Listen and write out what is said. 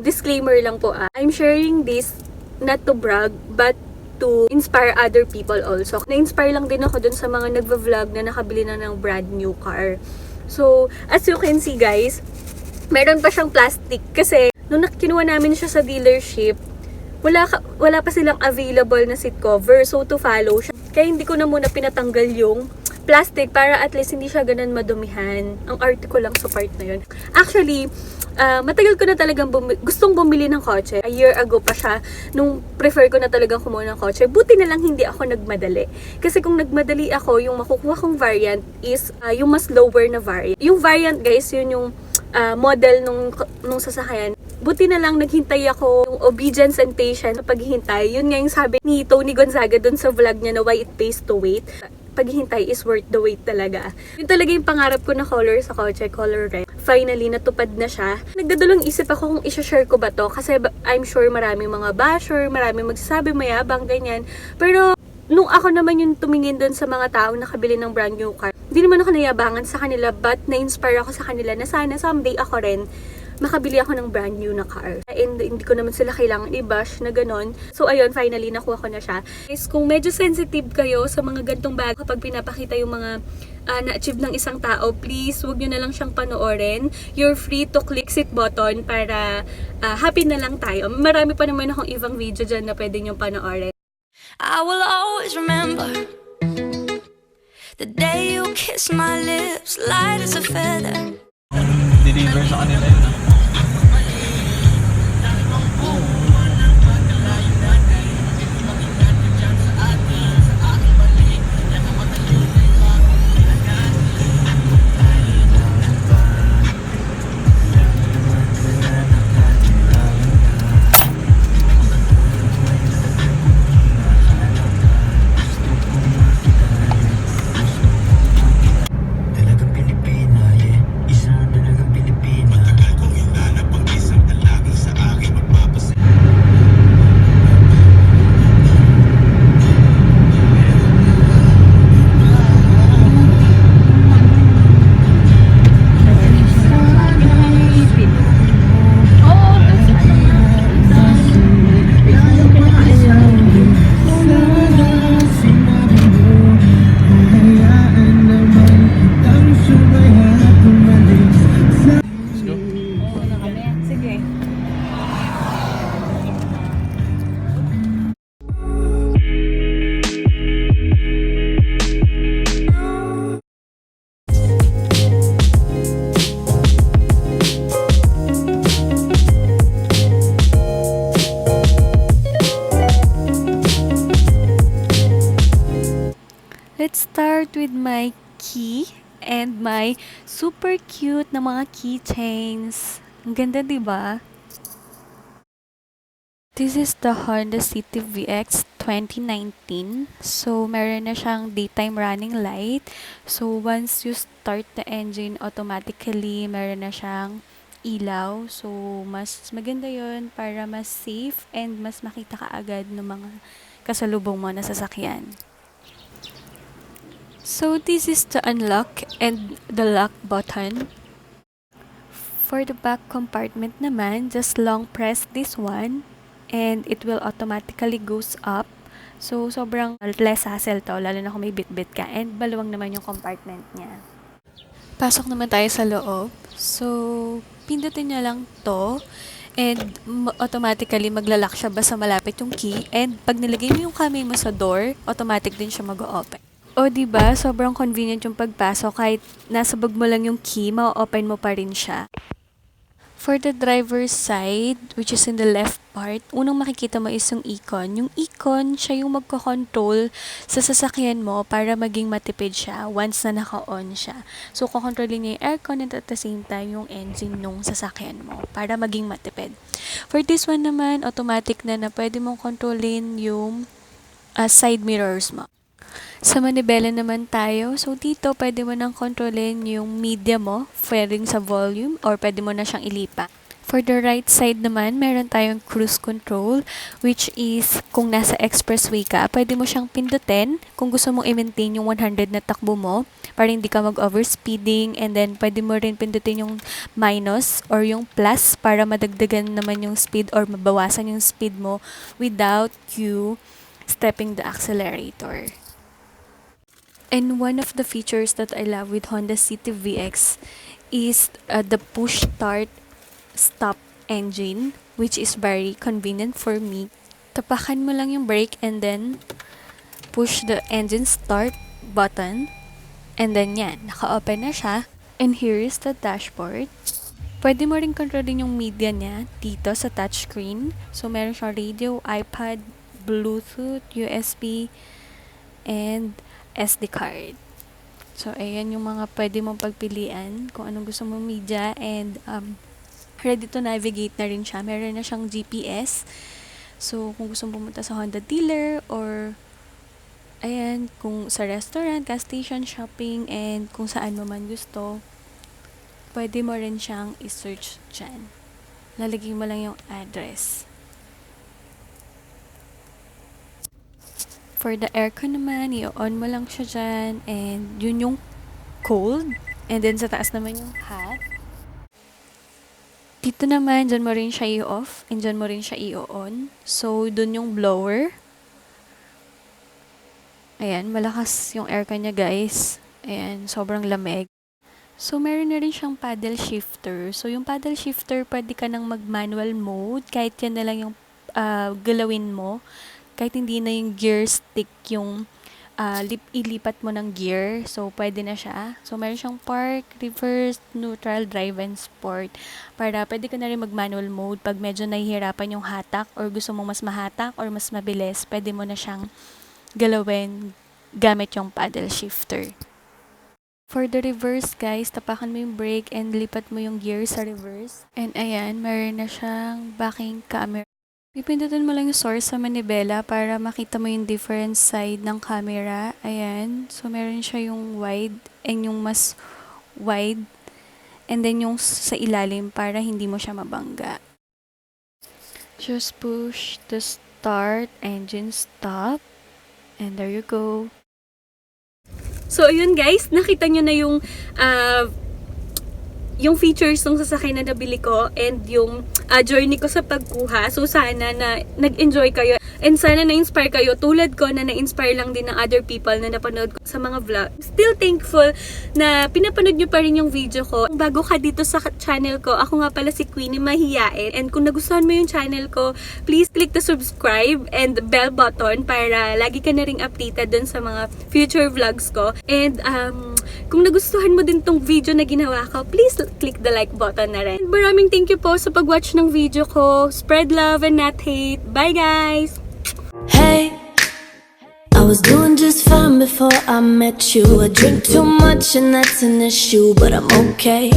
disclaimer lang po I'm sharing this not to brag, but to inspire other people also. Na-inspire lang din ako dun sa mga nagva-vlog na nakabili na ng brand new car. So, as you can see guys, meron pa siyang plastic kasi nung kinuha namin siya sa dealership, wala pa silang available na seat cover. So, to follow siya. Kaya hindi ko na muna pinatanggal yung plastic para at least hindi siya ganun madumihan. Ang arte ko lang sa part na yun. Actually, matagal ko na talagang gustong bumili ng kotse. A year ago pa siya, nung prefer ko na talagang kumuha ng kotse. Buti na lang hindi ako nagmadali. Kasi kung nagmadali ako, yung makukuha kong variant is yung mas lower na variant. Yung variant guys, yun yung model nung sasakyan. Buti na lang naghintay ako, yung obedience and patience sa paghihintay. Yun nga yung sabi ni Tony Gonzaga dun sa vlog niya na why it pays to wait. Paghihintay is worth the wait talaga. Yun talaga yung pangarap ko na color sa kotse, color red. Finally, natupad na siya. Nagdadalawang isip ako kung isa-share ko ba to kasi I'm sure maraming mga basher, maraming magsasabi mayabang, ganyan. Pero nung ako naman yung tumingin dun sa mga taong nakabili ng brand new car, hindi naman ako nayabangan sa kanila, but na-inspire ako sa kanila na sana someday ako rin makabili ako ng brand new na car. And hindi ko naman sila kailangan i-bash na ganon. So ayun, finally nakuha ko na siya. Guys, kung medyo sensitive kayo sa mga gantong bagay kapag pinapakita yung mga na-achieve ng isang tao, please wag nyo na lang siyang panoorin. You're free to click sit button para happy na lang tayo. Marami pa naman akong ibang video dyan na pwede nyo panoorin. I will always remember the day you kissed my lips, light as a feather. Deliver sa kanila yun Let's start with my key and my super cute na mga keychains. Ang ganda, diba? This is the Honda City VX 2019. So, meron na siyang daytime running light. So, once you start the engine, automatically meron na siyang ilaw. So, mas maganda yon para mas safe and mas makita ka agad ng mga kasalubong mo na sasakyan. So, this is the unlock and the lock button. For the back compartment naman, just long press this one and it will automatically goes up. So, sobrang less hassle to, lalo na kung may bit-bit ka. And baluwang naman yung compartment niya. Pasok naman tayo sa loob. So, pindutin niya lang to and automatically maglalak siya basta malapit yung key. And pag nilagay mo yung kamay mo sa door, automatic din siya mag-open. O diba, sobrang convenient yung pagpasok. Kahit nasa bag mo lang yung key, ma-open mo pa rin siya. For the driver's side, which is in the left part, unang makikita mo is yung icon. Yung icon, siya yung magko-control sa sasakyan mo para maging matipid siya once na naka-on siya. So, kukontrolin niya yung aircon and at the same time yung engine nung sasakyan mo para maging matipid. For this one naman, automatic na pwede mong kontrolin yung side mirrors mo. Sa manibela naman tayo. So, dito, pwede mo nang kontrolin yung media mo, pwedeng sa volume, or pwede mo na siyang ilipat. For the right side naman, meron tayong cruise control, which is kung nasa expressway ka, pwede mo siyang pindutin kung gusto mong i-maintain yung 100 na takbo mo para hindi ka mag-overspeeding, and then pwede mo rin pindutin yung minus or yung plus para madagdagan naman yung speed or mabawasan yung speed mo without you stepping the accelerator. And one of the features that I love with Honda City VX is the push stop engine, which is very convenient for me. Tapakan mo lang yung brake and then push the engine start button, and then yan, naka-open na siya. And here is the dashboard. Pwede mo rin kontrolin yung media niya dito sa touchscreen. So meron siyang radio, iPad, Bluetooth, USB, and SD card. So ayan yung mga pwede mong pagpilian kung anong gusto mong media, and ready to navigate na rin siya. Meron na siyang GPS. So, kung gusto mong pumunta sa Honda dealer or ayan, kung sa restaurant, gas station, shopping, and kung saan mo man gusto, pwede mo rin siyang i-search dyan. Lalagay mo lang yung address. For the aircon naman, i-on mo lang siya dyan, and yun yung cold. And then sa taas naman yung hot. Dito naman, dyan mo rin siya i-off, and dyan mo rin siya i-on. So, dun yung blower. Ayan, malakas yung aircon niya, guys. Ayan, sobrang lamig. So, meron na rin siyang paddle shifter. So, yung paddle shifter, pwede ka nang mag-manual mode. Kahit yan na lang yung galawin mo. Kahit hindi na yung gear stick yung ilipat mo ng gear. So, pwede na siya. So, meron siyang park, reverse, neutral, drive, and sport. Para pwede ka na rin mag-manual mode pag medyo nahihirapan yung hatak or gusto mong mas mahatak or mas mabilis. Pwede mo na siyang galawin gamit yung paddle shifter. For the reverse, guys, tapakan mo yung brake and lipat mo yung gear sa reverse. And ayan, meron na siyang backing camera. Pipindutin mo lang yung source sa manibela para makita mo yung different side ng camera. Ayan. So, meron siya yung wide and yung mas wide. And then yung sa ilalim para hindi mo siya mabangga. Just push the start, engine stop. And there you go. So, ayun guys. Nakita nyo na yung features ng sasakyan na nabili ko and yung journey ko sa pagkuha. So, sana na nag-enjoy kayo and sana na-inspire kayo tulad ko na na-inspire lang din ng other people na napanood ko sa mga vlog. Still thankful na pinapanood nyo pa rin yung video ko. Kung bago ka dito sa channel ko, ako nga pala si Queeny Mahiyain, and kung nagustuhan mo yung channel ko, please click the subscribe and bell button para lagi ka na ring updated dun sa mga future vlogs ko. And kung nagustuhan mo din tong video na ginawa ko, please click the like button na rin. Maraming thank you po sa pag-watch ng video ko. Spread love and not hate. Bye guys! Hey, I was doing just fine before I met you. I drink too much and that's an issue, but I'm okay.